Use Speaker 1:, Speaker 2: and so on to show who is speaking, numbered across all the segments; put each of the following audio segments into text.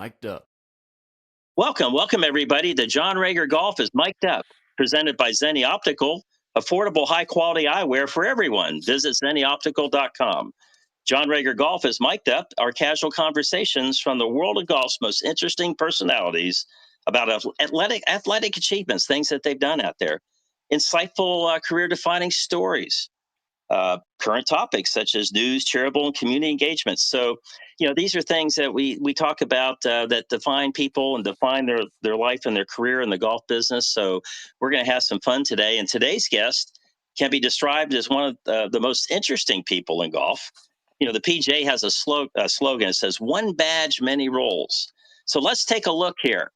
Speaker 1: Mic'd up.
Speaker 2: Welcome everybody to John Rager Golf is Mic'd Up, presented by Zenni Optical, affordable high quality eyewear for everyone. Visit zennioptical.com. John Rager Golf is Mic'd Up, our casual conversations from the world of golf's most interesting personalities about athletic achievements, things that they've done out there, insightful career defining stories, current topics such as news, charitable, and community engagement. So, these are things that we talk about that define people and define their life and their career in the golf business. So, we're going to have some fun today. And today's guest can be described as one of the most interesting people in golf. The PGA has a slogan. It says "One badge, many roles." So let's take a look here.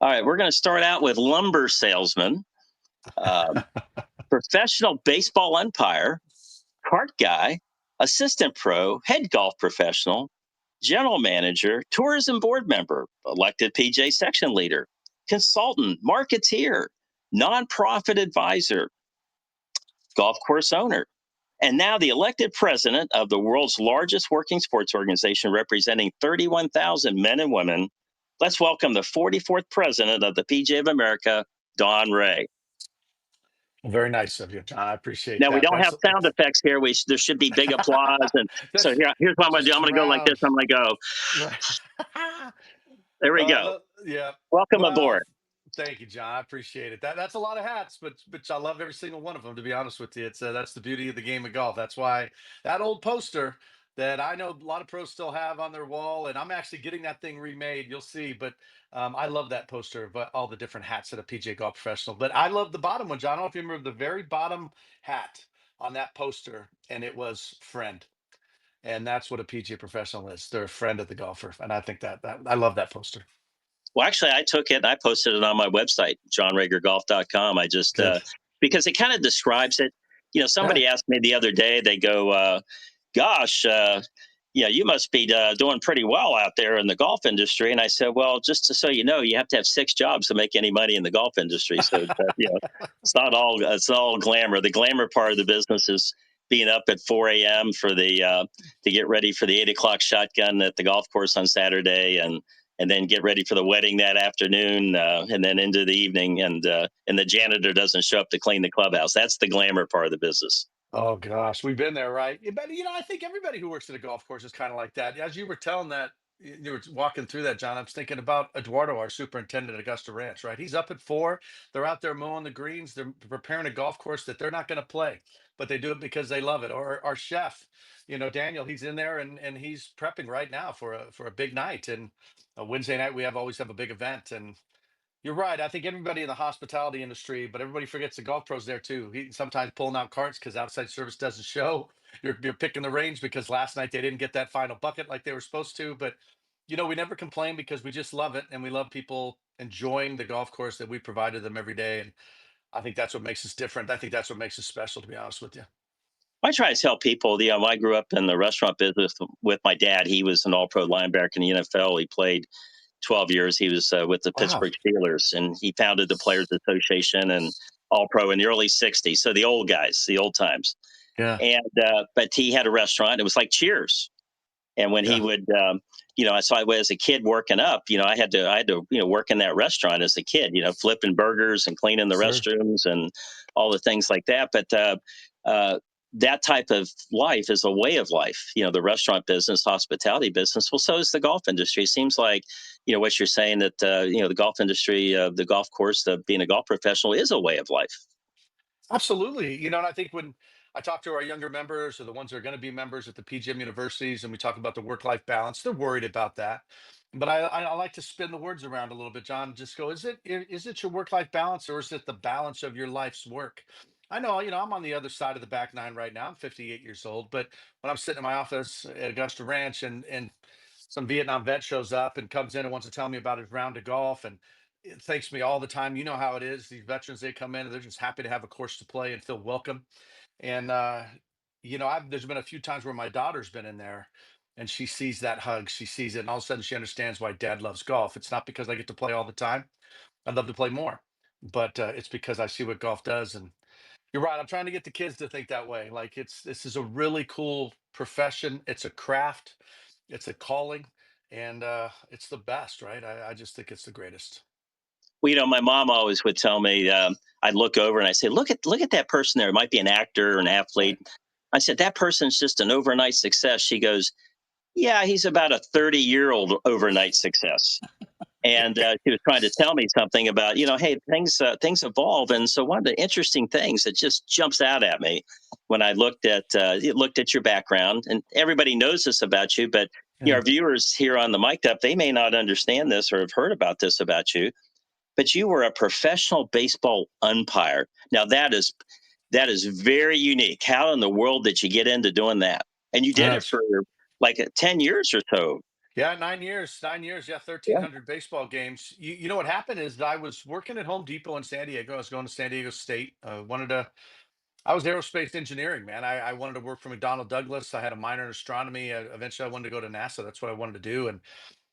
Speaker 2: All right, we're going to start out with lumber salesman, um, professional baseball umpire, cart guy, assistant pro, head golf professional, general manager, tourism board member, elected PJ section leader, consultant, marketeer, nonprofit advisor, golf course owner, and now the elected president of the world's largest working sports organization representing 31,000 men and women. Let's welcome the 44th president of the PGA of America, Don Ray.
Speaker 3: Very nice of you, John. I appreciate
Speaker 2: Now we
Speaker 3: that.
Speaker 2: don't have sound effects here. There should be big applause, and so
Speaker 3: That's
Speaker 2: here's what I'm going to do. I'm
Speaker 3: just
Speaker 2: going to go like this.
Speaker 3: round.
Speaker 2: I'm going to go.
Speaker 3: Right.
Speaker 2: There we go.
Speaker 3: Yeah.
Speaker 2: Welcome
Speaker 3: Well,
Speaker 2: aboard.
Speaker 3: thank you, John. I appreciate it. That's a lot of hats, but I love every single one of them. To be honest with you, it's that's the beauty of the game of golf. That's why that old poster that I know a lot of pros still have on their wall, and I'm actually getting that thing remade. You'll see, but I love that poster of all the different hats at a PGA golf professional. But I love the bottom one, John. I don't know if you remember the very bottom hat on that poster, and it was friend. And that's what a PGA professional is. They're a friend of the golfer. And I think that I love that poster.
Speaker 2: Well, actually, I took it and I posted it on my website, johnragergolf.com. I just
Speaker 3: Good.
Speaker 2: because it kind of describes it.
Speaker 3: Yeah.
Speaker 2: Somebody asked me the other day. They go, "Gosh, yeah, you must be doing pretty well out there in the golf industry." And I said, "Well, so you know, you have to have six jobs to make any money in the golf industry. So it's not all glamour. The glamour part of the business is being up at 4 a.m. for the to get ready for the 8 o'clock shotgun at the golf course on Saturday, and then get ready for the wedding that afternoon, and then into the evening, and the janitor doesn't show up to clean the clubhouse. That's the glamour part of the business."
Speaker 3: Oh gosh, we've been there, right? Yeah, but I think everybody who works at a golf course is kind of like that. As you were telling that, you were walking through that, John. I was thinking about Eduardo, our superintendent at Augusta Ranch, right? He's up at 4. They're out there mowing the greens. They're preparing a golf course that they're not going to play, but they do it because they love it. Or our chef, Daniel, he's in there and he's prepping right now for a big night. And a Wednesday night we always have a big event, and you're right. I think everybody in the hospitality industry, but everybody forgets the golf pros there too. He sometimes pulling out carts because outside service doesn't show. You're picking the range because last night they didn't get that final bucket like they were supposed to. But we never complain because we just love it and we love people enjoying the golf course that we provided them every day. And I think that's what makes us different. I think that's what makes us special, to be honest with you.
Speaker 2: I try to tell people, I grew up in the restaurant business with my dad. He was an all-pro linebacker in the NFL. He played 12 years. He was with the
Speaker 3: Wow.
Speaker 2: Pittsburgh Steelers, and he founded the Players Association and all-pro in the early 60s. So the old guys, the old times.
Speaker 3: Yeah.
Speaker 2: And but he had a restaurant. It was like Cheers. And when he
Speaker 3: Yeah.
Speaker 2: would, so as a kid working up, I had to work in that restaurant as a kid, flipping burgers and cleaning the
Speaker 3: Sure.
Speaker 2: restrooms and all the things like that. But uh, that type of life is a way of life. The restaurant business, hospitality business. Well, so is the golf industry. It seems like, what you're saying that the golf industry, the golf course, being a golf professional is a way of life.
Speaker 3: Absolutely. And I think when I talk to our younger members or the ones that are going to be members at the PGM universities and we talk about the work-life balance, they're worried about that. But I like to spin the words around a little bit, John. Just go, is it your work-life balance or is it the balance of your life's work? I know, I'm on the other side of the back nine right now. I'm 58 years old, but when I'm sitting in my office at Augusta Ranch and some Vietnam vet shows up and comes in and wants to tell me about his round of golf and it thanks me all the time. You know how it is. These veterans, they come in and they're just happy to have a course to play and feel welcome. And there's been a few times where my daughter's been in there and she sees that hug, she sees it, and all of a sudden she understands why dad loves golf. It's not because I get to play all the time. I'd love to play more, but it's because I see what golf does. And you're right. I'm trying to get the kids to think that way. Like this is a really cool profession. It's a craft. It's a calling. and it's the best, right? I just think it's the greatest.
Speaker 2: Well, my mom always would tell me, I'd look over and I say, look at that person there. It might be an actor or an
Speaker 3: Right.
Speaker 2: athlete. I said, that person's just an overnight success. She goes, yeah, he's about a 30-year-old overnight success. And she was trying to tell me something about, hey, things evolve. And so one of the interesting things that just jumps out at me when I looked at your background, and everybody knows this about you, but
Speaker 3: Yeah.
Speaker 2: our viewers here on the Mic'd Up, they may not understand this or have heard about this about you, but you were a professional baseball umpire. Now that is very unique. How in the world did you get into doing that? And you did it
Speaker 3: Yes.
Speaker 2: for like 10 years or so.
Speaker 3: Yeah, 9 years, 9 years. Yeah,
Speaker 2: Yeah.
Speaker 3: 1,300 baseball games. You know what happened is that I was working at Home Depot in San Diego. I was going to San Diego State. Wanted to. I was aerospace engineering, man. I wanted to work for McDonnell Douglas. I had a minor in astronomy. Eventually, I wanted to go to NASA. That's what I wanted to do. And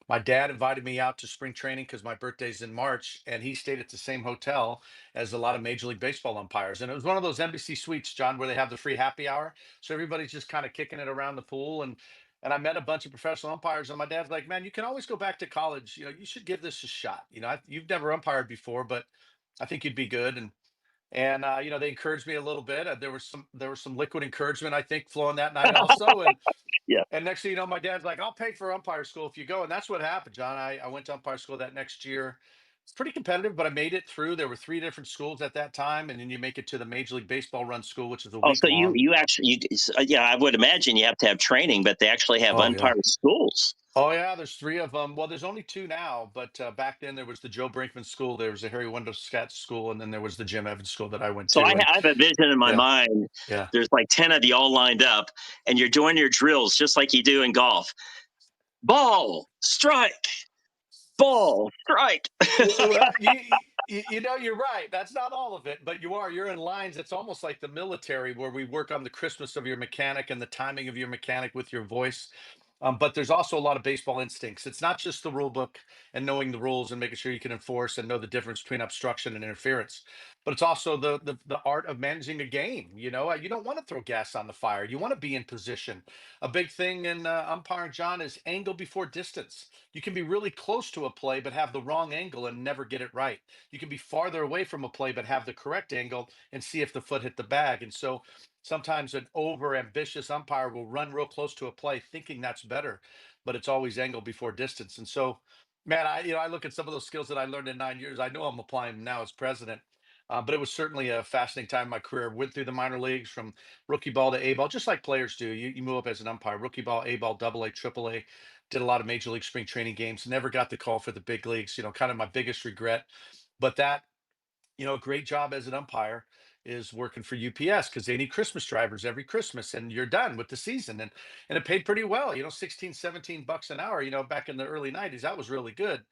Speaker 3: my dad invited me out to spring training because my birthday's in March, and he stayed at the same hotel as a lot of Major League Baseball umpires. And it was one of those embassy suites, John, where they have the free happy hour. So everybody's just kind of kicking it around the pool. And I met a bunch of professional umpires, and my dad's like, "Man, you can always go back to college. You should give this a shot. You've never umpired before, but I think you'd be good." And they encouraged me a little bit. There was some liquid encouragement, I think, flowing that night also.
Speaker 2: Yeah.
Speaker 3: And next thing you know, my dad's like, "I'll pay for umpire school if you go." And that's what happened, John. I went to umpire school that next year. It's pretty competitive, but I made it through. There were three different schools at that time, and then you make it to the Major League Baseball run school, which is a week
Speaker 2: Also, you
Speaker 3: long.
Speaker 2: you actually yeah, I would imagine you have to have training, but they actually have
Speaker 3: Oh
Speaker 2: umpire
Speaker 3: yeah.
Speaker 2: schools.
Speaker 3: Oh yeah, there's three of them. Well, there's only two now, but back then there was the Joe Brinkman School, there was the Harry Wendell Scott School, and then there was the Jim Evans School that I went
Speaker 2: So
Speaker 3: to. And
Speaker 2: I have a vision in my
Speaker 3: yeah,
Speaker 2: mind.
Speaker 3: yeah.
Speaker 2: There's like 10 of you all lined up, and you're doing your drills just like you do in golf. Ball, strike, ball, strike.
Speaker 3: Well, you're right. That's not all of it, but you're in lines. It's almost like the military where we work on the crispness of your mechanic and the timing of your mechanic with your voice. But there's also a lot of baseball instincts. It's not just the rule book and knowing the rules and making sure you can enforce and know the difference between obstruction and interference. But it's also the art of managing a game. You don't want to throw gas on the fire. You want to be in position. A big thing in umpiring, John, is angle before distance. You can be really close to a play, but have the wrong angle and never get it right. You can be farther away from a play, but have the correct angle and see if the foot hit the bag. And so sometimes an over ambitious umpire will run real close to a play thinking that's better, but it's always angle before distance. And so, man, I look at some of those skills that I learned in 9 years. I know I'm applying them now as president. But it was certainly a fascinating time in my career. Went through the minor leagues from rookie ball to A ball, just like players do. You move up as an umpire, rookie ball, A ball, double A, triple A. Did a lot of major league spring training games. Never got the call for the big leagues. Kind of my biggest regret. But a great job as an umpire is working for UPS because they need Christmas drivers every Christmas and you're done with the season. And it paid pretty well, 16, $17 an hour, back in the early 90s. That was really good.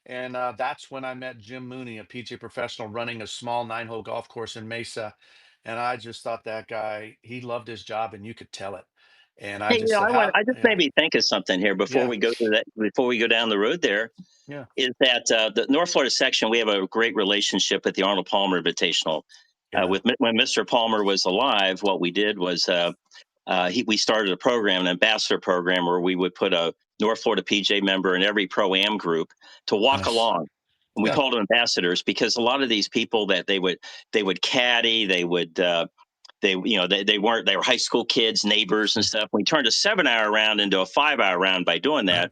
Speaker 3: And that's when I met Jim Mooney, a PGA professional running a small 9-hole golf course in Mesa. And I just thought that guy, he loved his job and you could tell it. And I
Speaker 2: Hey,
Speaker 3: just said, how,
Speaker 2: I just
Speaker 3: yeah,
Speaker 2: made me think of something here
Speaker 3: yeah,
Speaker 2: before we go down the road there.
Speaker 3: yeah,
Speaker 2: Is that the North Florida section? We have a great relationship with the Arnold Palmer Invitational.
Speaker 3: yeah,
Speaker 2: When Mr. Palmer was alive, what we did was we started a program, an ambassador program, where we would put a North Florida PJ member in every pro am group to walk
Speaker 3: nice.
Speaker 2: along. And we
Speaker 3: Yeah,
Speaker 2: called them ambassadors because a lot of these people that they would caddy, they were high school kids, neighbors and
Speaker 3: sure.
Speaker 2: stuff. We turned a 7 hour round into a 5 hour round by doing
Speaker 3: Right.
Speaker 2: that.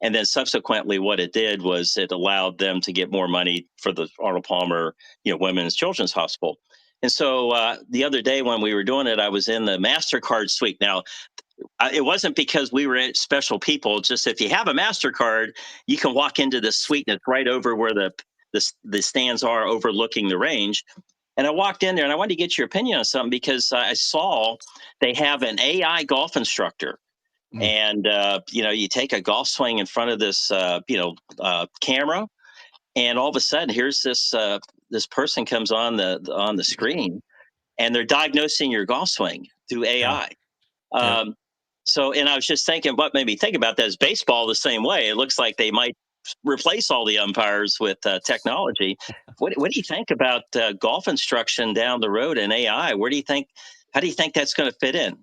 Speaker 2: And then subsequently, what it did was it allowed them to get more money for the Arnold Palmer, Women's Children's Hospital. And so the other day when we were doing it, I was in the MasterCard suite. Now, it wasn't because we were special people. Just if you have a MasterCard, you can walk into the suite and it's right over where the stands are overlooking the range. And I walked in there and I wanted to get your opinion on something because I saw they have an AI golf instructor,
Speaker 3: Mm,
Speaker 2: and you take a golf swing in front of this camera, and all of a sudden here's this person comes on the screen, and they're diagnosing your golf swing through
Speaker 3: yeah.
Speaker 2: AI.
Speaker 3: Yep.
Speaker 2: um, and I was just thinking, what made me think about that is baseball the same way. It looks like they might replace all the umpires with technology. What do you think about golf instruction down the road in AI? Where do you think How do you think that's going to fit in?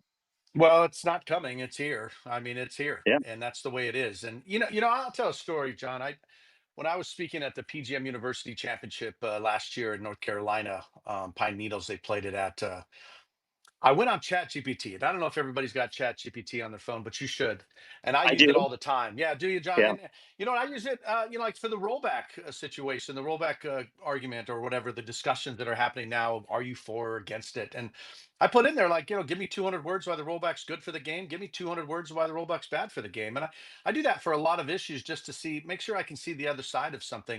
Speaker 3: Well, it's not coming, it's here. I mean, it's here,
Speaker 2: Yeah,
Speaker 3: and that's the way it is. And I'll tell a story, John. I When I was speaking at the PGM University Championship last year in North Carolina, Pine Needles, they played it at. I went on ChatGPT, and I don't know if everybody's got ChatGPT on their phone, but you should. And I
Speaker 2: I
Speaker 3: use
Speaker 2: do.
Speaker 3: it all the time. Yeah, do you, John?
Speaker 2: Yeah.
Speaker 3: And I use it, like for the rollback situation, the rollback argument, or whatever the discussions that are happening now. Are you for or against it? And I put in there like, give me 200 words why the rollback's good for the game. Give me 200 words why the rollback's bad for the game. And I do that for a lot of issues just to make sure I can see the other side of something.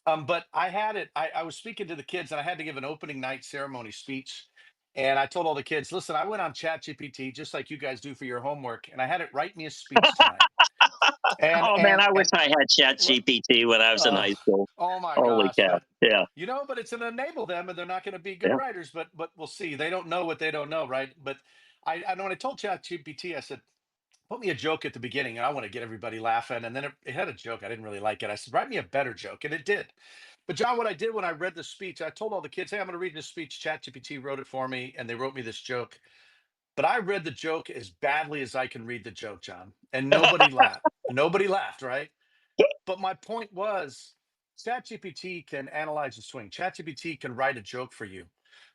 Speaker 3: But I had it. I was speaking to the kids, and I had to give an opening night ceremony speech. And I told all the kids, listen, I went on ChatGPT just like you guys do for your homework, and I had it write me a speech tonight. And
Speaker 2: Oh man,
Speaker 3: and
Speaker 2: I wish
Speaker 3: and
Speaker 2: I had Chat
Speaker 3: r-
Speaker 2: GPT when I was in
Speaker 3: uh,
Speaker 2: high school.
Speaker 3: oh my
Speaker 2: Holy
Speaker 3: gosh,
Speaker 2: cow!
Speaker 3: but
Speaker 2: Yeah,
Speaker 3: but it's going to enable them, and they're not going to be good
Speaker 2: yeah.
Speaker 3: writers. But we'll see. They don't know what they don't know, right? But I know when I told ChatGPT, I said, put me a joke at the beginning, and I want to get everybody laughing. And then it had a joke. I didn't really like it. I said, write me a better joke. And it did. But John, what I did when I read the speech, I told all the kids, hey, I'm going to read this speech. ChatGPT wrote it for me, and they wrote me this joke. But I read the joke as badly as I can read the joke, John. And nobody laughed. Nobody laughed, right? But my point was, ChatGPT can analyze a swing. ChatGPT can write a joke for you.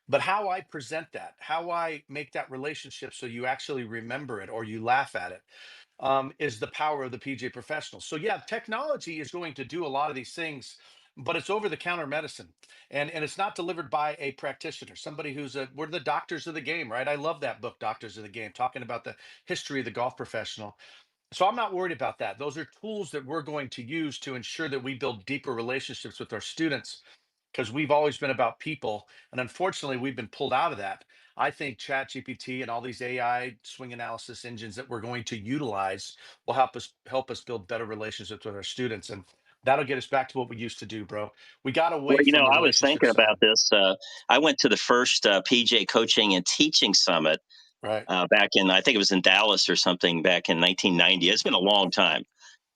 Speaker 3: But how I present that, how I make that relationship so you actually remember it or you laugh at it, is the power of the PJ professional. So yeah, technology is going to do a lot of these things, but it's over the counter medicine, and it's not delivered by a practitioner, somebody we're the doctors of the game, right? I love that book, Doctors of the Game, talking about the history of the golf professional. So I'm not worried about that. Those are tools that we're going to use to ensure that we build deeper relationships with our students, because we've always been about people. And unfortunately, we've been pulled out of that. I think ChatGPT and all these AI swing analysis engines that we're going to utilize will help us build better relationships with our students. And that'll get us back to what we used to do, bro. We got
Speaker 2: Well,
Speaker 3: away from the
Speaker 2: I was
Speaker 3: relationship
Speaker 2: thinking about
Speaker 3: side.
Speaker 2: this. I went to the first PJ Coaching and Teaching Summit
Speaker 3: Right.
Speaker 2: back in, I think it was in Dallas or something back in 1990. It's been a long time.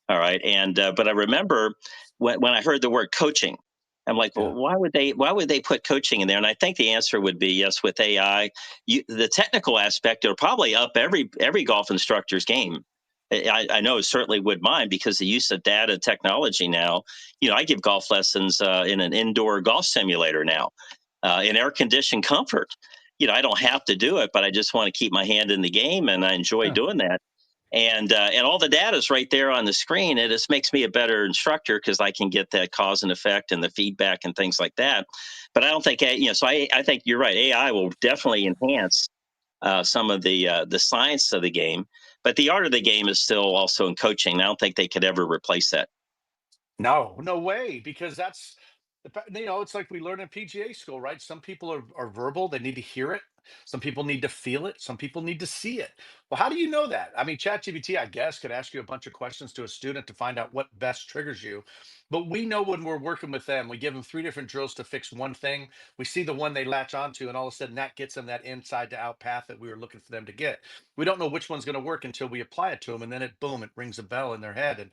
Speaker 2: All right. And but I remember when I heard the word coaching, I'm like, well,
Speaker 3: Yeah.
Speaker 2: why would they put coaching in there? And I think the answer would be yes. With AI, the technical aspect will probably up every golf instructor's game. I know it certainly would mine because the use of data technology now. I give golf lessons in an indoor golf simulator now, in air conditioned comfort. I don't have to do it, but I just want to keep my hand in the game, and I enjoy
Speaker 3: Yeah.
Speaker 2: doing that. And all the data is right there on the screen. It just makes me a better instructor because I can get that cause and effect and the feedback and things like that. But I don't think so. I think you're right. AI will definitely enhance some of the science of the game, but the art of the game is still also in coaching. I don't think they could ever replace that.
Speaker 3: No, no way, because it's like we learn in PGA school, right? Some people are verbal, they need to hear it. Some people need to feel it. Some people need to see it. Well, how do you know that? I mean, ChatGPT, I guess, could ask you a bunch of questions to a student to find out what best triggers you. But we know when we're working with them, we give them three different drills to fix one thing. We see the one they latch onto, and all of a sudden that gets them that inside to out path that we were looking for them to get. We don't know which one's going to work until we apply it to them, and then it rings a bell in their head. And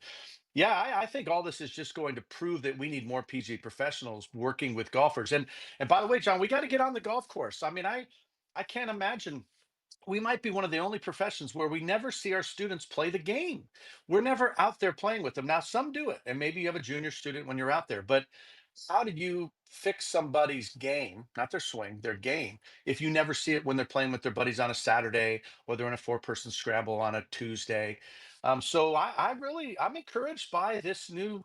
Speaker 3: yeah, I think all this is just going to prove that we need more PG professionals working with golfers. And by the way, John, we got to get on the golf course. I mean, I can't imagine, we might be one of the only professions where we never see our students play the game. We're never out there playing with them. Now, some do it, and maybe you have a junior student when you're out there, but how did you fix somebody's game, not their swing, their game, if you never see it when they're playing with their buddies on a Saturday, or they're in a four-person scramble on a Tuesday? So I'm encouraged by this new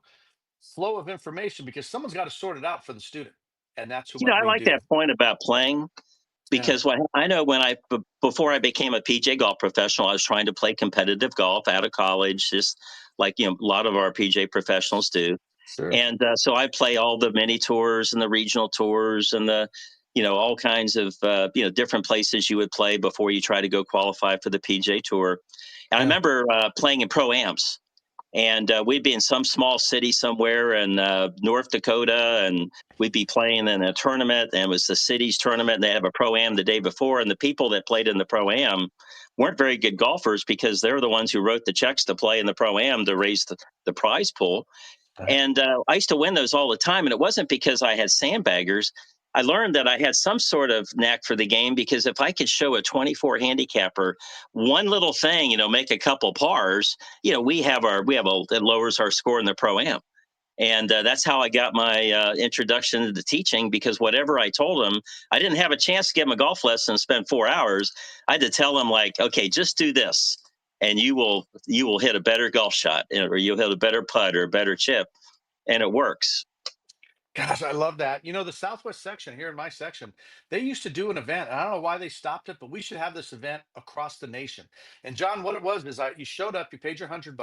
Speaker 3: flow of information, because someone's got to sort it out for the student, and that's what
Speaker 2: I
Speaker 3: we
Speaker 2: like that
Speaker 3: do.
Speaker 2: point about playing.
Speaker 3: Yeah,
Speaker 2: Because what I know when before I became a PJ golf professional, I was trying to play competitive golf out of college, just like a lot of our PJ professionals do.
Speaker 3: sure.
Speaker 2: And so I play all the mini tours and the regional tours and the all kinds of different places you would play before you try to go qualify for the PJ Tour. And I
Speaker 3: Yeah,
Speaker 2: remember playing in pro ams, and we'd be in some small city somewhere in North Dakota, and we'd be playing in a tournament, and it was the city's tournament, and they have a pro am the day before, and the people that played in the pro am weren't very good golfers because they're the ones who wrote the checks to play in the pro am to raise the prize pool.
Speaker 3: right.
Speaker 2: And I used to win those all the time, and it wasn't because I had sandbaggers. I learned that I had some sort of knack for the game because if I could show a 24 handicapper one little thing, make a couple pars, it lowers our score in the pro am. And that's how I got my introduction to the teaching because whatever I told him, I didn't have a chance to get him a golf lesson and spend 4 hours. I had to tell him like, okay, just do this, and you will hit a better golf shot, or you'll hit a better putt or a better chip, and it works.
Speaker 3: Gosh, I love that. The Southwest section here in my section, they used to do an event. And I don't know why they stopped it, but we should have this event across the nation. And John, what it was is you showed up, you paid your $100,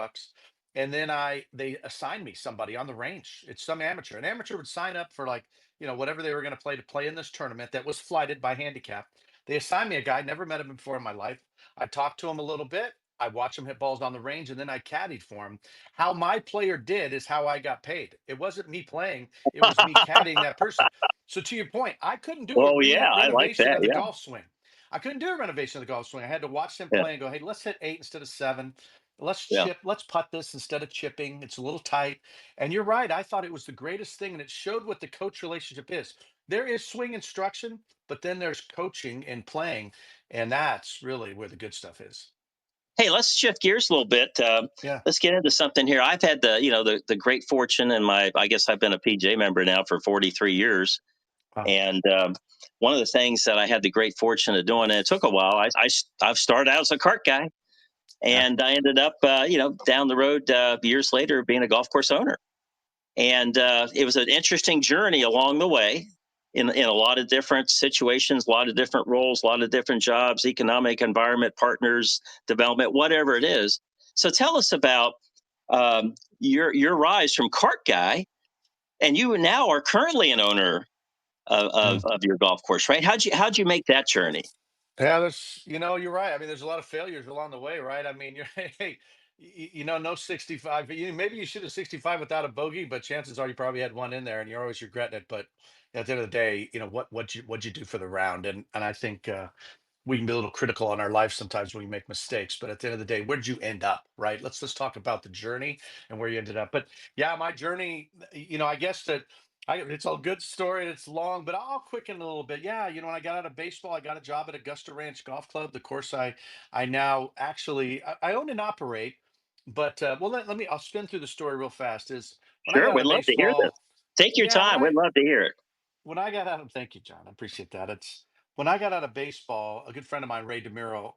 Speaker 3: and then they assigned me somebody on the range. It's some amateur. An amateur would sign up for like, whatever they were going to play in this tournament that was flighted by handicap. They assigned me a guy, never met him before in my life. I talked to him a little bit. I watched him hit balls on the range, and then I caddied for him. How my player did is how I got paid. It wasn't me playing, it was me caddying that person. So to your point, I couldn't do a
Speaker 2: Oh yeah, I like
Speaker 3: renovation
Speaker 2: that.
Speaker 3: of the
Speaker 2: Yeah,
Speaker 3: golf swing. I couldn't do a renovation of the golf swing. I had to watch them
Speaker 2: yeah,
Speaker 3: play and go, hey, let's hit 8 instead of 7. Let's
Speaker 2: yeah.
Speaker 3: chip, let's putt this instead of chipping. It's a little tight. And you're right. I thought it was the greatest thing. And it showed what the coach relationship is. There is swing instruction, but then there's coaching and playing. And that's really where the good stuff is.
Speaker 2: Hey, let's shift gears a little bit.
Speaker 3: Yeah.
Speaker 2: Let's get into something here. I've had the great fortune, and I guess I've been a PJ member now for 43 years.
Speaker 3: Wow.
Speaker 2: And one of the things that I had the great fortune of doing, and it took a while. I've started out as a cart guy,
Speaker 3: Yeah.
Speaker 2: and I ended up, down the road years later being a golf course owner. And it was an interesting journey along the way, in a lot of different situations, a lot of different roles, a lot of different jobs, economic environment, partners, development, whatever it is. So tell us about your rise from cart guy, and you now are currently an owner of your golf course, right? How'd you make that journey?
Speaker 3: Yeah, you're right. I mean, there's a lot of failures along the way, right? I mean, you're, hey, no 65. Maybe you should have 65 without a bogey, but chances are you probably had one in there, and you're always regretting it. But at the end of the day, what'd you do for the round? And I think we can be a little critical on our life sometimes when we make mistakes, but at the end of the day, where did you end up, right? Let's talk about the journey and where you ended up. But yeah, my journey, I guess that it's a good story and it's long, but I'll quicken it a little bit. Yeah, when I got out of baseball, I got a job at Augusta Ranch Golf Club. The course I now actually I own and operate. But well, I'll spin through the story real fast. Is when I
Speaker 2: Sure,
Speaker 3: got out
Speaker 2: we'd
Speaker 3: of
Speaker 2: love to hear this.
Speaker 3: baseball,
Speaker 2: Take your
Speaker 3: yeah,
Speaker 2: time. We'd love to hear it.
Speaker 3: when I got out of thank you, John. I appreciate that. It's when I got out of baseball, a good friend of mine, Ray DeMiro,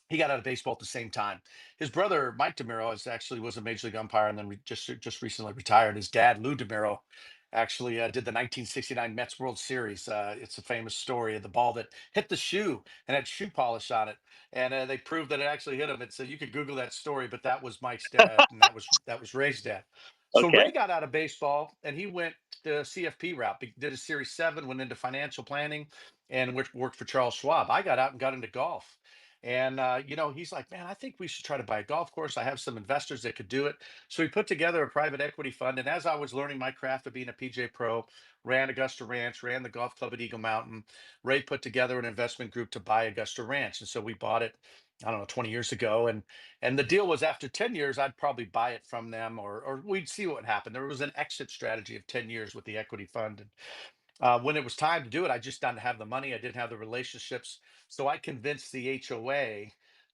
Speaker 3: he got out of baseball at the same time. His brother Mike DeMiro was a major league umpire and then just recently retired. His dad Lou DeMiro actually did the 1969 Mets World Series. It's a famous story of the ball that hit the shoe and had shoe polish on it, and they proved that it actually hit him. It's you could Google that story, but that was Mike's dad, and that was Ray's dad. So
Speaker 2: Okay.
Speaker 3: Ray got out of baseball and he went the CFP route. Did a Series 7, went into financial planning, and worked for Charles Schwab. I got out and got into golf. And he's like, man, I think we should try to buy a golf course. I have some investors that could do it. So he put together a private equity fund. And as I was learning my craft of being a PJ Pro, ran Augusta Ranch, ran the golf club at Eagle Mountain, Ray put together an investment group to buy Augusta Ranch. And so we bought it, I don't know, 20 years ago. And the deal was after 10 years, I'd probably buy it from them, or we'd see what happened. There was an exit strategy of 10 years with the equity fund. When it was time to do it, I just didn't have the money. I didn't have the relationships. So I convinced the HOA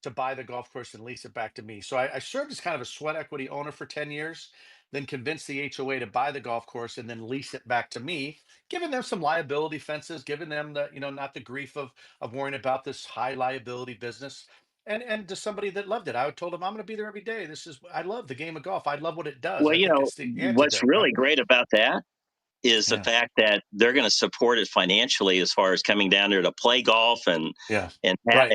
Speaker 3: to buy the golf course and lease it back to me. So I served as kind of a sweat equity owner for 10 years, then convinced the HOA to buy the golf course and then lease it back to me, giving them some liability fences, giving them not the grief of worrying about this high liability business. And to somebody that loved it, I told them I'm going to be there every day. I love the game of golf. I love what it does.
Speaker 2: Well,
Speaker 3: I think it's the
Speaker 2: what's
Speaker 3: antidote, right?
Speaker 2: really great about that is the
Speaker 3: Yeah.
Speaker 2: fact that they're going to support it financially as far as coming down there to play golf and
Speaker 3: Yeah.
Speaker 2: and
Speaker 3: Right.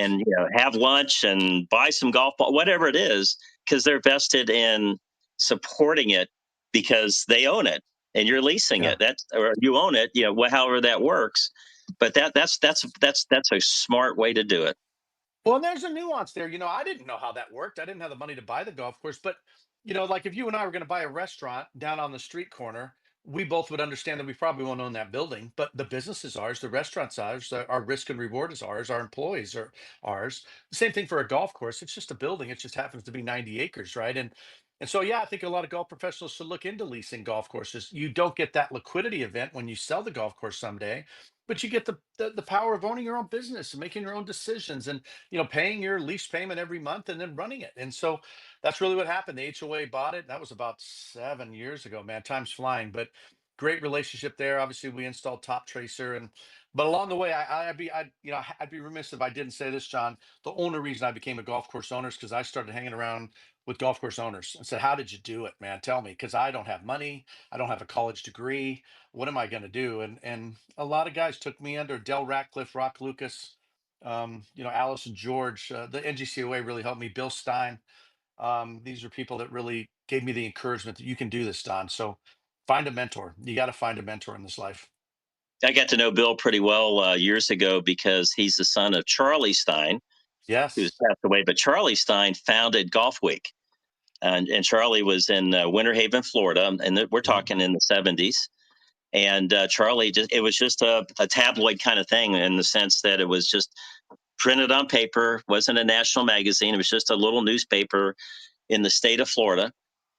Speaker 2: have lunch and buy some golf ball, whatever it is, because they're vested in supporting it because they own it and you're leasing
Speaker 3: Yeah.
Speaker 2: it. That's or you own it, however that works. But that's a smart way to do it.
Speaker 3: Well, and there's a nuance there. I didn't know how that worked. I didn't have the money to buy the golf course, but like if you and I were going to buy a restaurant down on the street corner, we both would understand that we probably won't own that building, but the business is ours, the restaurant's ours, our risk and reward is ours, our employees are ours. The same thing for a golf course. It's just a building. It just happens to be 90 acres, right? And so, yeah, I think a lot of golf professionals should look into leasing golf courses. You don't get that liquidity event when you sell the golf course someday, but you get the power of owning your own business and making your own decisions, and paying your lease payment every month and then running it. And so that's really what happened. The HOA bought it. That was about 7 years ago. Man, time's flying, but great relationship there. Obviously, we installed Top Tracer, and but along the way, I'd be remiss if I didn't say this, John. The only reason I became a golf course owner is because I started hanging around with golf course owners and said, "How did you do it, man? Tell me, because I don't have money. I don't have a college degree. What am I going to do?" And a lot of guys took me under. Del Ratcliffe, Rock Lucas, Allison George. The NGCOA really helped me. Bill Stein. These are people that really gave me the encouragement that you can do this, Don. So find a mentor. You got to find a mentor in this life.
Speaker 2: I got to know Bill pretty well years ago because he's the son of Charlie Stein, who's
Speaker 3: Yes.
Speaker 2: passed away. But Charlie Stein founded Golf Week, and Charlie was in Winter Haven, Florida, and we're
Speaker 3: Yep.
Speaker 2: talking in the '70s. And Charlie it was just a tabloid kind of thing in the sense that it was just printed on paper, wasn't a national magazine. It was just a little newspaper in the state of Florida.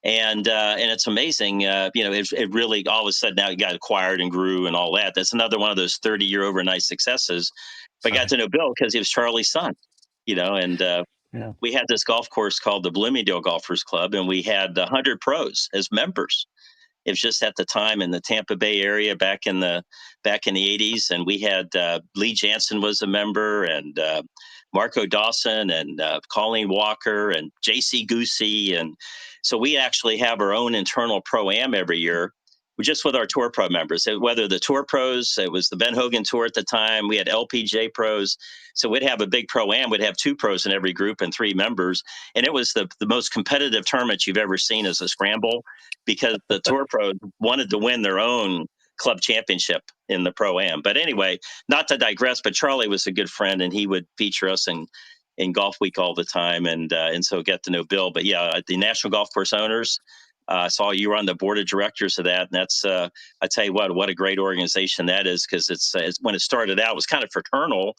Speaker 2: And it's amazing, it really all of a sudden now it got acquired and grew and all that. That's another one of those 30-year overnight successes. But I got to know Bill because he was Charlie's son, and
Speaker 3: Yeah.
Speaker 2: we had this golf course called the Bloomingdale Golfers Club, and we had 100 pros as members. It was just at the time in the Tampa Bay area back in the '80s, and we had Lee Jansen was a member, and Marco Dawson, and Colleen Walker, and J.C. Goosey, and so we actually have our own internal pro am every year. Just with our tour pro members, whether the tour pros, it was the Ben Hogan tour at the time. We had LPJ pros, so we'd have a big pro am. We'd have two pros in every group and three members, and it was the most competitive tournament you've ever seen as a scramble because the tour pros wanted to win their own club championship in the pro am. But anyway, not to digress, but Charlie was a good friend, and he would feature us in Golf Week all the time, and so get to know Bill. But yeah, the National Golf Course Owners. I saw you were on the board of directors of that, and that's I tell you what a great organization that is, because it's when it started out, it was kind of fraternal,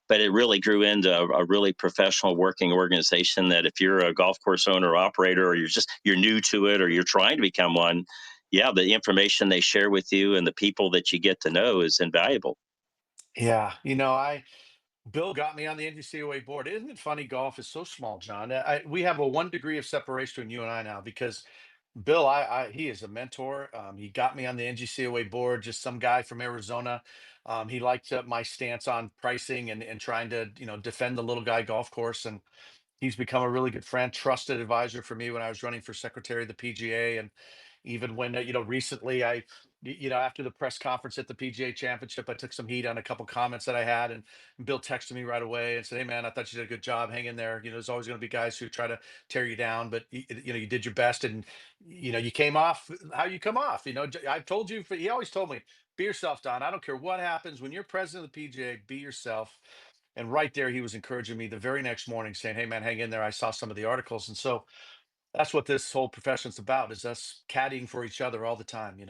Speaker 2: but it really grew into a really professional working organization that if you're a golf course owner or operator, or you're new to it, or you're trying to become one, yeah, the information they share with you and the people that you get to know is invaluable.
Speaker 3: Yeah. Bill got me on the NGCOA board. Isn't it funny? Golf is so small, John. We have a 1 degree of separation between you and I now, because Bill, he is a mentor. He got me on the NGCOA board, just some guy from Arizona. He liked my stance on pricing and trying to, defend the little guy golf course. And he's become a really good friend, trusted advisor for me when I was running for secretary of the PGA. And even when, recently after the press conference at the PGA Championship, I took some heat on a couple comments that I had, and Bill texted me right away and said, "Hey man, I thought you did a good job. Hang in there. There's always going to be guys who try to tear you down, but you did your best, and you came off how you come off. I've told you. He always told me, be yourself, Don. I don't care what happens when you're president of the PGA. Be yourself." And right there, he was encouraging me the very next morning, saying, "Hey man, hang in there. I saw some of the articles." And so that's what this whole profession's about, is us caddying for each other all the time.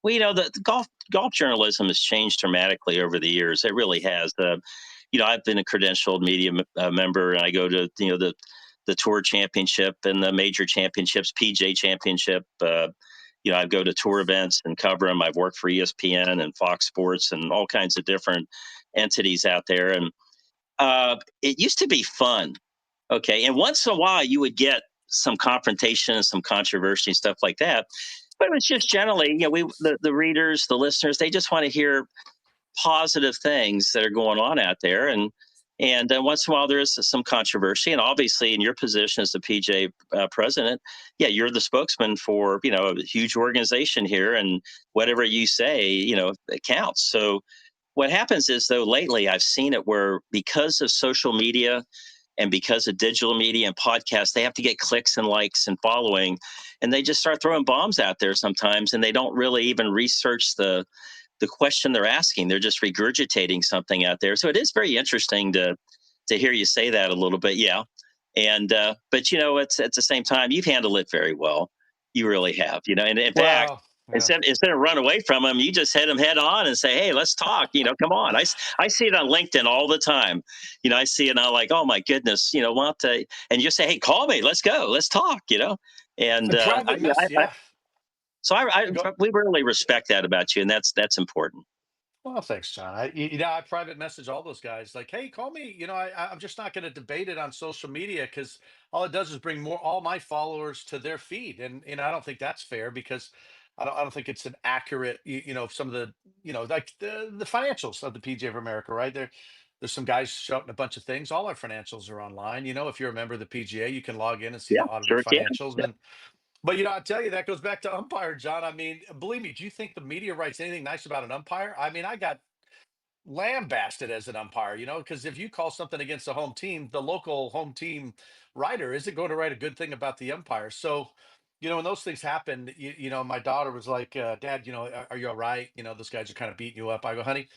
Speaker 2: Well, the golf journalism has changed dramatically over the years. It really has. I've been a credentialed media member, and I go to the Tour Championship and the major championships, PJ Championship. I go to tour events and cover them. I've worked for ESPN and Fox Sports and all kinds of different entities out there, and it used to be fun. Okay, and once in a while you would get some confrontation and some controversy and stuff like that. But it was just generally, the readers, the listeners, they just want to hear positive things that are going on out there, and once in a while there is some controversy, and obviously in your position as the PJ president, yeah, you're the spokesman for a huge organization here, and whatever you say, it counts. So what happens is, though, lately I've seen it where because of social media and because of digital media and podcasts, they have to get clicks and likes and following, and they just start throwing bombs out there sometimes, and they don't really even research the question they're asking. They're just regurgitating something out there. So it is very interesting to hear you say that a little bit. Yeah. And but it's at the same time, you've handled it very well. You really have. And in fact,
Speaker 3: Well, yeah.
Speaker 2: instead of run away from them, you just hit them head on and say, "Hey, let's talk." Come on. I see it on LinkedIn all the time. I see it and I'm like, "Oh my goodness, want to?" And you say, "Hey, call me. Let's go. Let's talk." And
Speaker 3: A private mess, yeah.
Speaker 2: so
Speaker 3: Go.
Speaker 2: we really respect that about you, and that's important.
Speaker 3: Well, thanks, John. I private message all those guys like, hey, call me. I'm just not going to debate it on social media because all it does is bring more all my followers to their feed, and I don't think that's fair because I don't think it's an accurate, some of the, like the financials of the PGA of America, right there. There's some guys shouting a bunch of things. All our financials are online. If you're a member of the PGA, you can log in and see
Speaker 2: Yeah,
Speaker 3: the audited
Speaker 2: sure can.
Speaker 3: financials.
Speaker 2: Yeah.
Speaker 3: But I tell you, that goes back to umpire, John. I mean, believe me, do you think the media writes anything nice about an umpire? I mean, I got lambasted as an umpire, because if you call something against the home team, the local home team writer isn't going to write a good thing about the umpire. So, when those things happen, my daughter was like, Dad, are you all right? Those guys are kind of beating you up. I go, honey,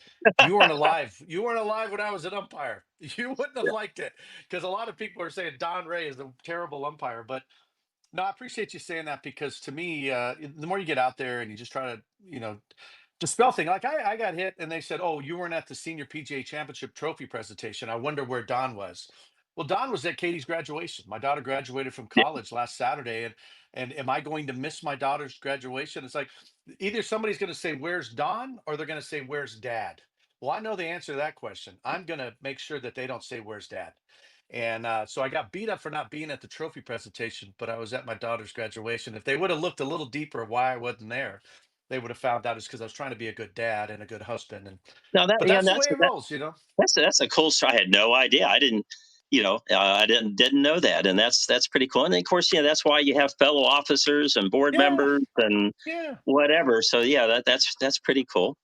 Speaker 3: you weren't alive. You weren't alive when I was an umpire. You wouldn't have liked it because a lot of people are saying Don Ray is a terrible umpire. But no, I appreciate you saying that because to me, the more you get out there and you just try to, dispel things. Like I got hit and they said, "Oh, you weren't at the senior PGA Championship trophy presentation. I wonder where Don was." Well, Don was at Katie's graduation. My daughter graduated from
Speaker 2: Yeah.
Speaker 3: college last Saturday, and am I going to miss my daughter's graduation? It's like either somebody's going to say, "Where's Don?" or they're going to say, "Where's Dad?" Well, I know the answer to that question. I'm going to make sure that they don't say, "Where's Dad?" And so I got beat up for not being at the trophy presentation, but I was at my daughter's graduation. If they would have looked a little deeper why I wasn't there, they would have found out it's because I was trying to be a good dad and a good husband.
Speaker 2: No, that
Speaker 3: But
Speaker 2: yeah,
Speaker 3: that's the way it rolls.
Speaker 2: that's a cool story. I had no idea. I didn't, I didn't know that, and that's pretty cool. And of course, that's why you have fellow officers and board
Speaker 3: Yeah,
Speaker 2: members and
Speaker 3: yeah,
Speaker 2: whatever. So yeah, that's pretty cool.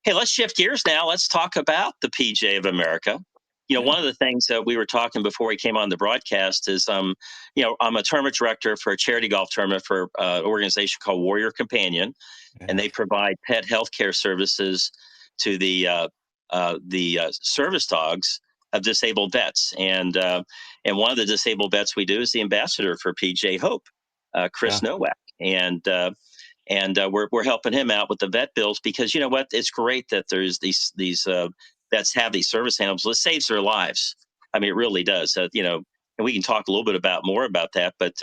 Speaker 2: Hey, let's shift gears now. Let's talk about the PJ of America.
Speaker 3: yeah,
Speaker 2: One of the things that we were talking before we came on the broadcast is, I'm a tournament director for a charity golf tournament for an organization called Warrior Companion, and
Speaker 3: yeah,
Speaker 2: they provide pet health care services to the service dogs of disabled vets. And one of the disabled vets we do is the ambassador for PJ Hope, Chris
Speaker 3: yeah.
Speaker 2: Nowak, and we're helping him out with the vet bills because you know what, it's great that there's these vets have these service animals. It saves their lives. I mean, it really does. And we can talk a little bit about more about that, but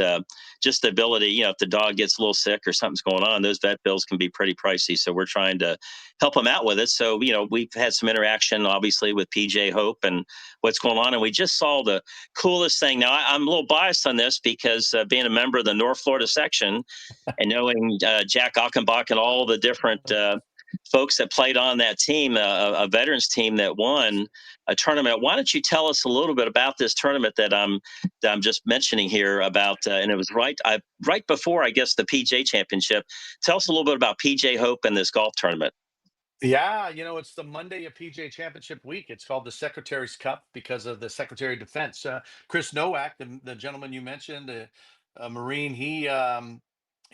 Speaker 2: just the ability, if the dog gets a little sick or something's going on, those vet bills can be pretty pricey. So we're trying to help them out with it. So we've had some interaction, obviously, with PJ Hope and what's going on, and we just saw the coolest thing. Now I'm a little biased on this because being a member of the North Florida section and knowing Jack Achenbach and all the different folks that played on that team, a veterans team that won a tournament. Why don't you tell us a little bit about this tournament that I'm just mentioning here about? And it was right before, I guess, the PJ Championship. Tell us a little bit about PJ Hope and this golf tournament.
Speaker 3: Yeah, it's the Monday of PJ Championship week. It's called the Secretary's Cup because of the Secretary of Defense, Chris Nowak, the gentleman you mentioned, Marine.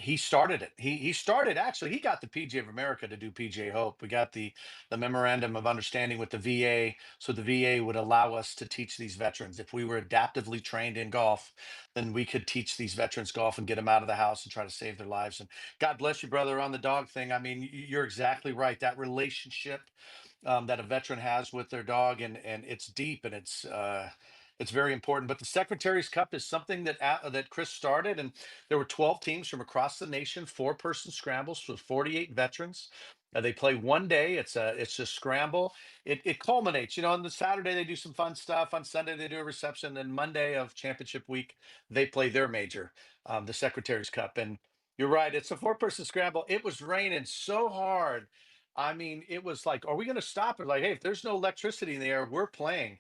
Speaker 3: He started it. He started actually. He got the PGA of America to do PJ Hope. We got the memorandum of understanding with the VA, so the VA would allow us to teach these veterans. If we were adaptively trained in golf, then we could teach these veterans golf and get them out of the house and try to save their lives. And God bless you, brother, on the dog thing. I mean, you're exactly right. That relationship that a veteran has with their dog, and it's deep and it's very important. But the Secretary's Cup is something that Chris started, and there were 12 teams from across the nation, four-person scrambles with 48 veterans. They play one day. It's a scramble. It culminates, on the Saturday they do some fun stuff. On Sunday they do a reception. Then Monday of championship week they play their major, the Secretary's Cup. And you're right, it's a four-person scramble. It was raining so hard. I mean, it was like, are we going to stop it? Like, hey, if there's no electricity in the air, we're playing.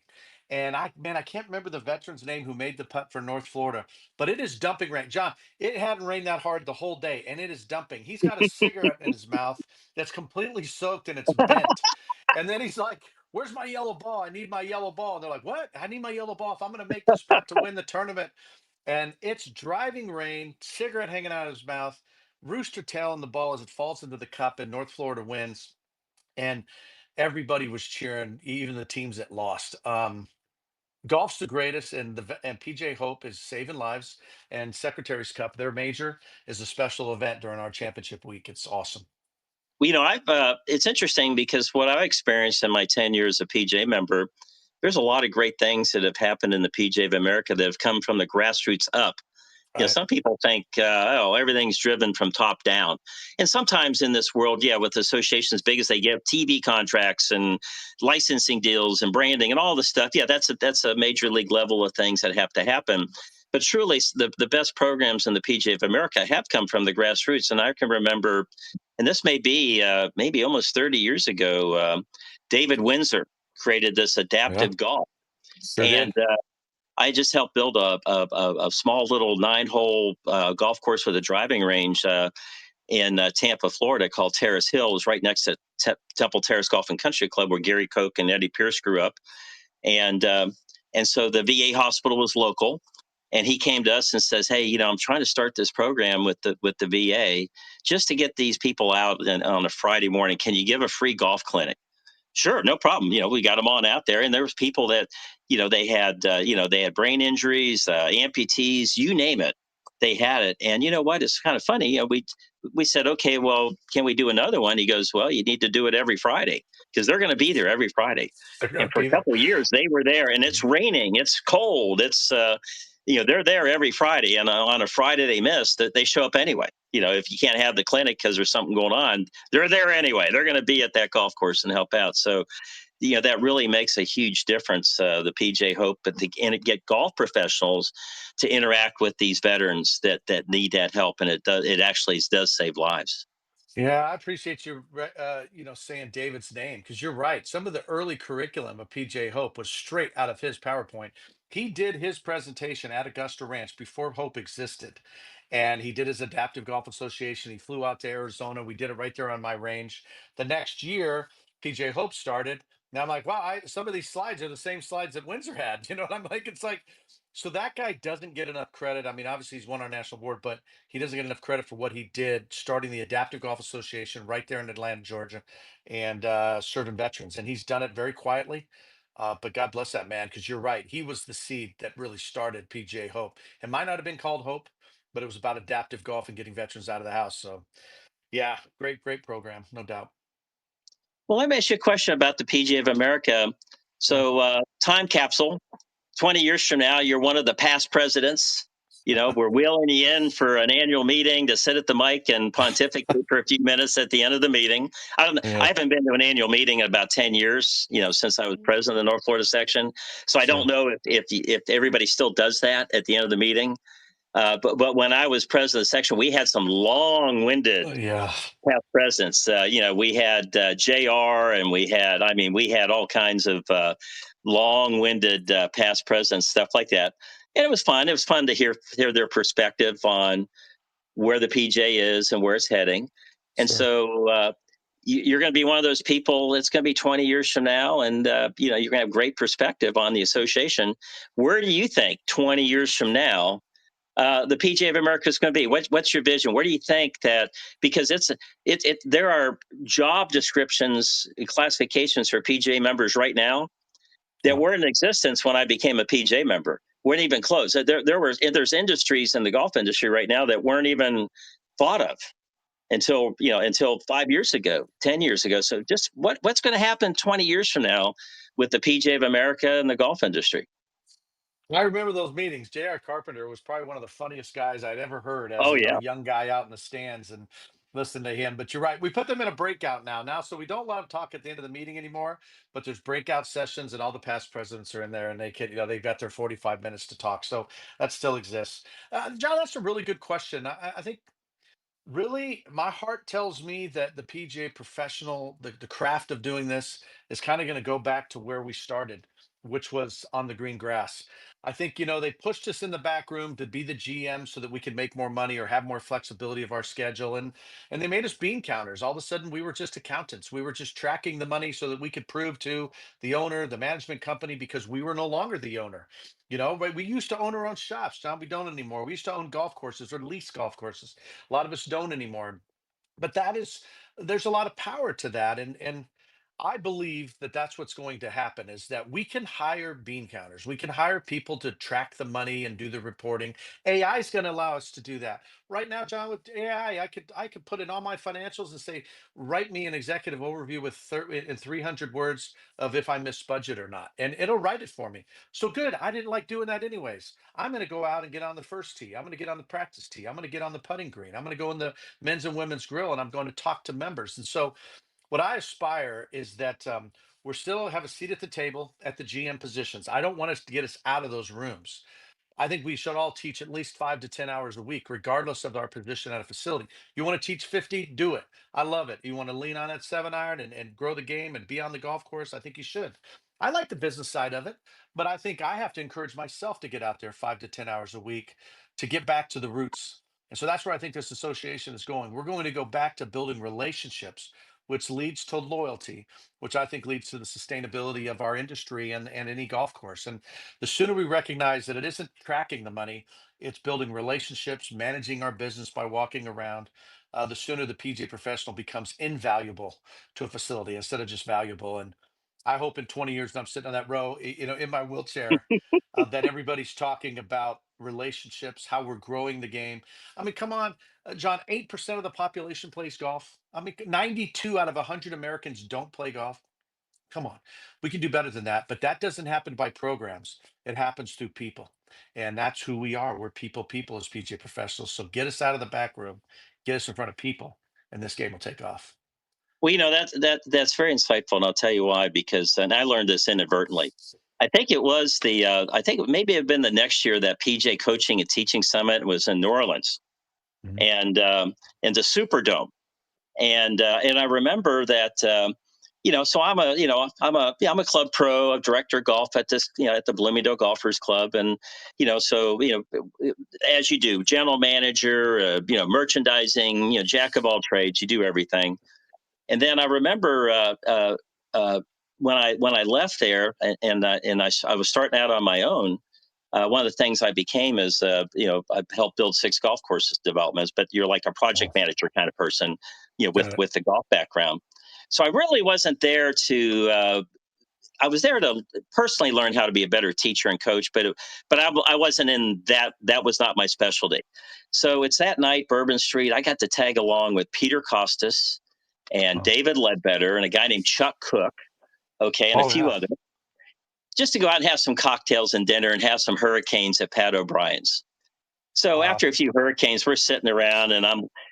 Speaker 3: And I can't remember the veteran's name who made the putt for North Florida, but it is dumping rain. John, it hadn't rained that hard the whole day, and it is dumping. He's got a cigarette in his mouth that's completely soaked and it's bent. And then he's like, "Where's my yellow ball? I need my yellow ball." And they're like, "What? I need my yellow ball if I'm going to make this putt to win the tournament." And it's driving rain, cigarette hanging out of his mouth, rooster tailing the ball as it falls into the cup, and North Florida wins. And everybody was cheering, even the teams that lost. Golf's the greatest, and and PJ Hope is saving lives. And Secretary's Cup, their major, is a special event during our championship week. It's awesome.
Speaker 2: Well, I've it's interesting because what I've experienced in my 10 years of PJ member, there's a lot of great things that have happened in the PJ of America that have come from the grassroots up.
Speaker 3: Right.
Speaker 2: some people think, oh, everything's driven from top down. And sometimes in this world, yeah, with associations big as they get, TV contracts and licensing deals and branding and all the stuff, yeah, that's a major league level of things that have to happen. But truly, the best programs in the PGA of America have come from the grassroots. And I can remember, and this may be maybe almost 30 years ago, David Windsor created this
Speaker 3: Yeah.
Speaker 2: adaptive golf.
Speaker 3: Sure
Speaker 2: And
Speaker 3: did.
Speaker 2: I just helped build a small little 9-hole golf course with a driving range in Tampa, Florida, called Terrace Hills, right next to Temple Terrace Golf and Country Club, where Gary Koch and Eddie Pierce grew up. And so the VA hospital was local, and he came to us and says, "Hey, I'm trying to start this program with the VA just to get these people out on a Friday morning. Can you give a free golf clinic?" Sure, no problem. We got them on out there, and there was people that, they had brain injuries, amputees, you name it, they had it. And you know what? It's kind of funny. We said, okay, well, can we do another one? He goes, well, you need to do it every Friday because they're going to be there every Friday.
Speaker 3: They're gonna
Speaker 2: And for
Speaker 3: be
Speaker 2: a
Speaker 3: there.
Speaker 2: couple of years, they were there, and it's raining, it's cold, they're there every Friday, and on a Friday they miss that they show up anyway. If you can't have the clinic because there's something going on, they're there anyway. They're going to be at that golf course and help out. So, that really makes a huge difference. The PJ Hope, but and get golf professionals to interact with these veterans that need that help, and it actually does save lives.
Speaker 3: Yeah, I appreciate you, saying David's name because you're right. Some of the early curriculum of PJ Hope was straight out of his PowerPoint. He did his presentation at Augusta Ranch before Hope existed, and he did his Adaptive Golf Association. He flew out to Arizona. We did it right there on my range. The next year, PJ Hope started. Now I'm like, wow, some of these slides are the same slides that Windsor had. You know what I'm like? It's like, so that guy doesn't get enough credit. I mean, obviously he's won our national board, but he doesn't get enough credit for what he did starting the Adaptive Golf Association right there in Atlanta, Georgia, and serving veterans. And he's done it very quietly. But God bless that man, because you're right. He was the seed that really started PGA Hope. It might not have been called Hope, but it was about adaptive golf and getting veterans out of the house. So, yeah, great, great program, no doubt.
Speaker 2: Well, let me ask you a question about the PGA of America.
Speaker 3: Mm.
Speaker 2: So, time capsule. 20 years from now, you're one of the past presidents. We're wheeling you in for an annual meeting to sit at the mic and pontificate for a few minutes at the end of the meeting. I don't. I
Speaker 3: Yeah,
Speaker 2: haven't been to an annual meeting in about 10 years. Since I was president of the North Florida section. So I don't
Speaker 3: sure.
Speaker 2: know if everybody still does that at the end of the meeting. But when I was president of the section, we had some long-winded
Speaker 3: Yeah,
Speaker 2: past presidents. We had Jr. and we had all kinds of long-winded past presidents, stuff like that. And it was fun. It was fun to hear their perspective on where the PJ is and where it's heading. And
Speaker 3: sure.
Speaker 2: so you're going to be one of those people. It's going to be 20 years from now, and you're going to have great perspective on the association. Where do you think 20 years from now the PGA of America is going to be? What's your vision? Where do you think that? Because there are job descriptions, classifications for PGA members right now that
Speaker 3: Yeah.
Speaker 2: were in existence when I became a PGA member. Weren't even close. There's industries in the golf industry right now that weren't even thought of until 5 years ago, 10 years ago. So just what's going to happen 20 years from now with the PGA of America and the golf industry?
Speaker 3: I remember those meetings. J.R. Carpenter was probably one of the funniest guys I'd ever heard as,
Speaker 2: Oh yeah.
Speaker 3: young guy out in the stands and listen to him. But you're right. We put them in a breakout now. So we don't let them talk at the end of the meeting anymore, but there's breakout sessions and all the past presidents are in there and they can, they've got their 45 minutes to talk. So that still exists. John, that's a really good question. I think really, my heart tells me that the PGA professional, the craft of doing this is kind of going to go back to where we started, which was on the green grass. I think, they pushed us in the back room to be the GM so that we could make more money or have more flexibility of our schedule. And they made us bean counters. All of a sudden, we were just accountants. We were just tracking the money so that we could prove to the owner, the management company, because we were no longer the owner. But we used to own our own shops. Now we don't anymore. We used to own golf courses or lease golf courses. A lot of us don't anymore. But there's a lot of power to that. And I believe that that's what's going to happen is that we can hire bean counters. We can hire people to track the money and do the reporting. AI is going to allow us to do that. Right now, John, with AI, I could put in all my financials and say, write me an executive overview with in 300 words of if I miss budget or not, and it'll write it for me. So good. I didn't like doing that anyways. I'm going to go out and get on the first tee. I'm going to get on the practice tee. I'm going to get on the putting green. I'm going to go in the men's and women's grill, and I'm going to talk to members. And so what I aspire is that we're still have a seat at the table at the GM positions. I don't want us to get us out of those rooms. I think we should all teach at least 5 to 10 hours a week, regardless of our position at a facility. You want to teach 50, do it. I love it. You want to lean on that 7 iron and grow the game and be on the golf course, I think you should. I like the business side of it, but I think I have to encourage myself to get out there 5 to 10 hours a week to get back to the roots. And so that's where I think this association is going. We're going to go back to building relationships, which leads to loyalty, which I think leads to the sustainability of our industry and any golf course. And the sooner we recognize that it isn't tracking the money, it's building relationships, managing our business by walking around, the sooner the PJ professional becomes invaluable to a facility instead of just valuable. And I hope in 20 years, when I'm sitting on that row, in my wheelchair, that everybody's talking about relationships, how we're growing the game. I mean, come on, John, 8% of the population plays golf. I mean, 92 out of 100 Americans don't play golf. Come on, we can do better than that. But that doesn't happen by programs. It happens through people. And that's who we are. We're people as PGA professionals. So get us out of the back room, get us in front of people, and this game will take off.
Speaker 2: Well, that's very insightful, and I'll tell you why. Because, and I learned this inadvertently. I think it was I think it maybe have been the next year that PJ Coaching and Teaching Summit was in New Orleans,
Speaker 3: Mhm.
Speaker 2: and in the Superdome. And I remember that so I'm a club pro, a director of golf at this at the Bloomingdale Golfers Club, and so as you do, general manager, merchandising, jack of all trades, you do everything. And then I remember uh, when I left there, and I was starting out on my own. One of the things I became is, I helped build 6 golf courses developments, but you're like a
Speaker 3: Oh,
Speaker 2: project manager kind of person, with
Speaker 3: got it.
Speaker 2: with the golf background. So I really wasn't there to. I was there to personally learn how to be a better teacher and coach, but I wasn't in that. That was not my specialty. So it's that night, Bourbon Street. I got to tag along with Peter Costas and
Speaker 3: Oh,
Speaker 2: David Ledbetter and a guy named Chuck Cook. Okay, and a
Speaker 3: oh
Speaker 2: few
Speaker 3: yeah.
Speaker 2: others, just to go out and have some cocktails and dinner and have some hurricanes at Pat O'Brien's. So
Speaker 3: Wow.
Speaker 2: after a few hurricanes, we're sitting around, and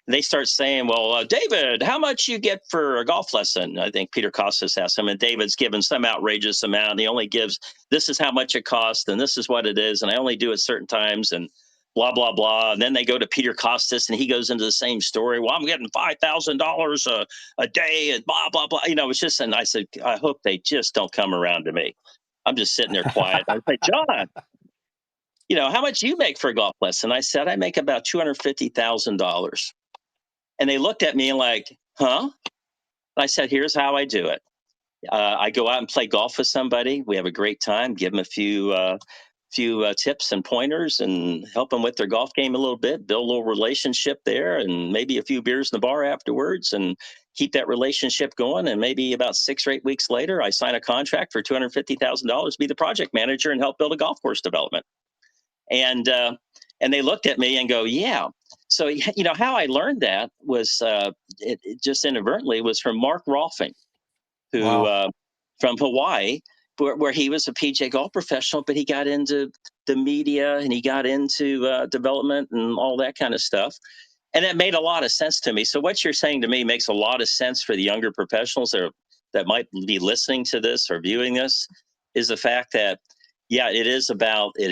Speaker 2: they start saying, "Well, David, how much you get for a golf lesson?" I think Peter Costas asked him, and David's given some outrageous amount. He only gives, this is how much it costs, and this is what it is, and I only do it certain times, and blah blah blah. And then they go to Peter Costas, and he goes into the same story. Well, I'm getting $5,000 a day, and blah blah blah. It's just, and I said, I hope they just don't come around to me. I'm just sitting there quiet. I said, John, how much do you make for a golf lesson? I said, I make about $250,000. And they looked at me and like, huh? I said, here's how I do it. I go out and play golf with somebody. We have a great time. Give them a few tips and pointers, and help them with their golf game a little bit. Build a little relationship there, and maybe a few beers in the bar afterwards, and keep that relationship going. And maybe about 6 or 8 weeks later, I sign a contract for $250,000 to be the project manager and help build a golf course development. And they looked at me and go, yeah. So how I learned that was, it just inadvertently, was from Mark Rolfing, who
Speaker 3: Wow.
Speaker 2: from Hawaii, where he was a PJ golf professional, but he got into the media, and he got into development and all that kind of stuff. And it made a lot of sense to me. So what you're saying to me makes a lot of sense for the younger professionals that might be listening to this or viewing this, is the fact that, yeah, it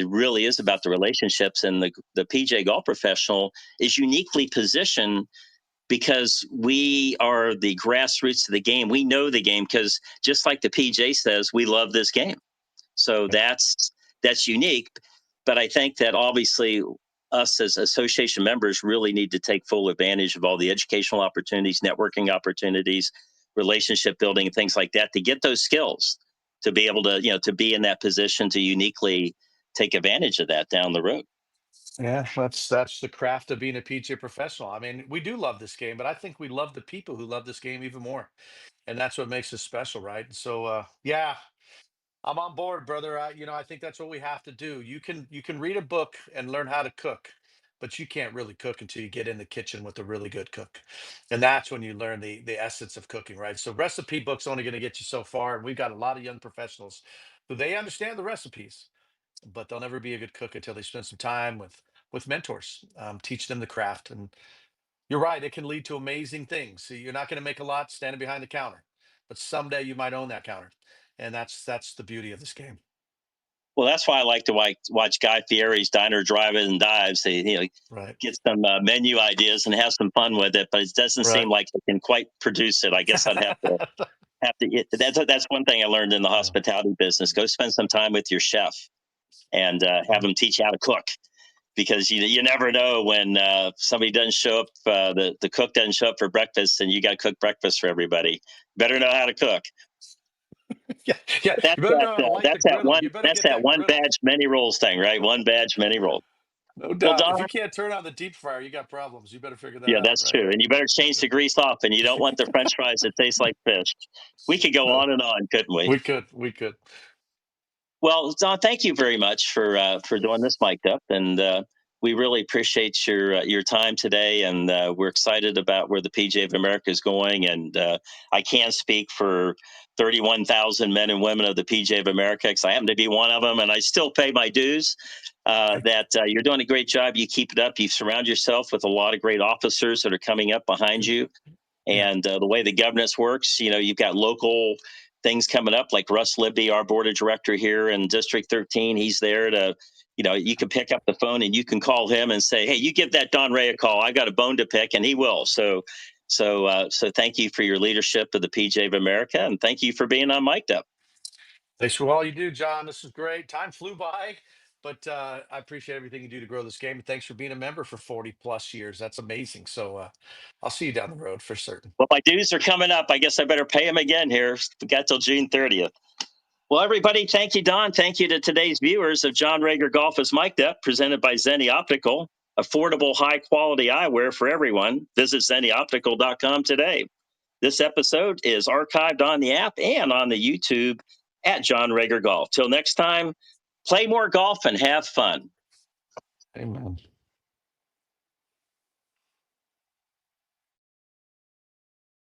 Speaker 2: really is about the relationships, and the PJ golf professional is uniquely positioned because we are the grassroots of the game. We know the game because, just like the PJ says, we love this game. So
Speaker 3: Yep.
Speaker 2: that's unique. But I think that obviously us as association members really need to take full advantage of all the educational opportunities, networking opportunities, relationship building, and things like that, to get those skills, to be able to, to be in that position to uniquely take advantage of that down the road.
Speaker 3: Yeah, that's the craft of being a PGA professional. I mean, we do love this game, but I think we love the people who love this game even more, and that's what makes us special, right? So, yeah, I'm on board, brother. I think that's what we have to do. You can read a book and learn how to cook, but you can't really cook until you get in the kitchen with a really good cook, and that's when you learn the essence of cooking, right? So, recipe books only going to get you so far, and we've got a lot of young professionals who they understand the recipes, but they'll never be a good cook until they spend some time with mentors, teach them the craft. And you're right, it can lead to amazing things. So you're not going to make a lot standing behind the counter, but someday you might own that counter, and that's the beauty of this game.
Speaker 2: Well, that's why I like to watch Guy Fieri's Diner, Drive-In, and Dives. They
Speaker 3: Right,
Speaker 2: get some menu ideas and have some fun with it, but it doesn't
Speaker 3: right.
Speaker 2: seem like they can quite produce it. I guess I'd have to. That's one thing I learned in the
Speaker 3: Yeah.
Speaker 2: hospitality business. Go spend some time with your chef and have
Speaker 3: Mhm.
Speaker 2: them teach you how to cook, because you never know when somebody doesn't show up. The cook doesn't show up for breakfast, and you got to cook breakfast for everybody. Better know how to cook.
Speaker 3: Yeah, yeah.
Speaker 2: But that's
Speaker 3: You better
Speaker 2: that.
Speaker 3: know how to light the
Speaker 2: That's that
Speaker 3: griddle.
Speaker 2: one.
Speaker 3: You better
Speaker 2: That's
Speaker 3: get
Speaker 2: that
Speaker 3: that
Speaker 2: one
Speaker 3: griddle.
Speaker 2: badge, many rules thing, right? One badge, many rules.
Speaker 3: No
Speaker 2: Well,
Speaker 3: doubt. If
Speaker 2: Don,
Speaker 3: you can't turn on the deep fryer, you got problems. You better figure that
Speaker 2: yeah,
Speaker 3: out,
Speaker 2: that's
Speaker 3: right?
Speaker 2: true. And you better change the grease off, and you don't want the French fries that taste like fish. We could go
Speaker 3: No,
Speaker 2: on and on, couldn't we?
Speaker 3: we could.
Speaker 2: Well, Don, thank you very much for doing this mic'd up, and we really appreciate your time today. And we're excited about where the PGA of America is going. And I can't speak for 31,000 men and women of the PGA of America, because I happen to be one of them, and I still pay my dues.
Speaker 3: Thank
Speaker 2: That you're doing a great job. You keep it up. You surround yourself with a lot of great officers that are coming up behind
Speaker 3: you.
Speaker 2: you.
Speaker 3: Yeah.
Speaker 2: And the way the governance works, you've got local things coming up, like Russ Libby, our board of director here in District 13. He's there to, you can pick up the phone and you can call him and say, hey, you give that Don Ray a call. I got a bone to pick, and he will. So thank you for your leadership of the PJ of America, and thank you for being on Mic'd Up.
Speaker 3: Thanks for all you do, John. This is great. Time flew by, but I appreciate everything you do to grow this game. And thanks for being a member for 40 plus years. That's amazing. So I'll see you down the road for certain.
Speaker 2: Well, my dues are coming up. I guess I better pay him again here. We got till June 30th. Well, everybody, thank you, Don. Thank you to today's viewers of John Rager Golf is Mic'd Up, presented by Zenni Optical. Affordable, high quality eyewear for everyone. Visit ZenniOptical.com today. This episode is archived on the app and on the YouTube at John Rager Golf. Till next time, play more golf and have fun.
Speaker 3: Amen.